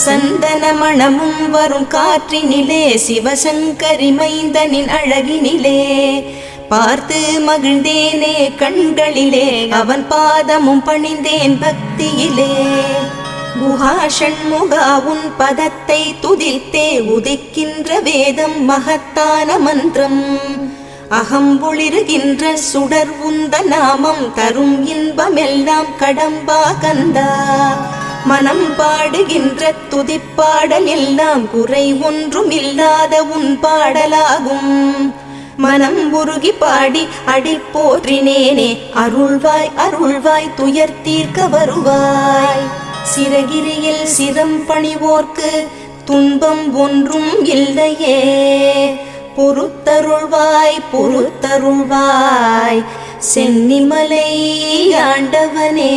சந்தன மணமும் வரும் காற்றினிலே சிவசங்கரி மைந்தனின் அழகினிலே பார்த்து மகிழ்ந்தேனே கண்களிலே அவன் பாதமும் பணிந்தேன் பக்தியிலே குஹா ஷண்முகா உன் பதத்தை துதித்தே உதிக்கின்ற வேதம் மகத்தான மந்திரம் அகம்பொளிருகின்ற சுடர் உந்த நாமம் தரும் இன்பமெல்லாம் கடம்பா கந்தா மனம் பாடுகின்ற துதிப்பாடல் எல்லாம் குறை ஒன்றும் இல்லாத உன் பாடலாகும் மனம் உருகி பாடி அடி போற்றினேனே அருள்வாய் அருள்வாய் துயர் தீர்க்க வருவாய் சிறகிரியில் சிரம் பணிவோர்க்கு துன்பம் ஒன்றும் இல்லையே பொறுத்தருள்வாய் பொறுத்தருள்வாய் சென்னிமலை ஆண்டவனே.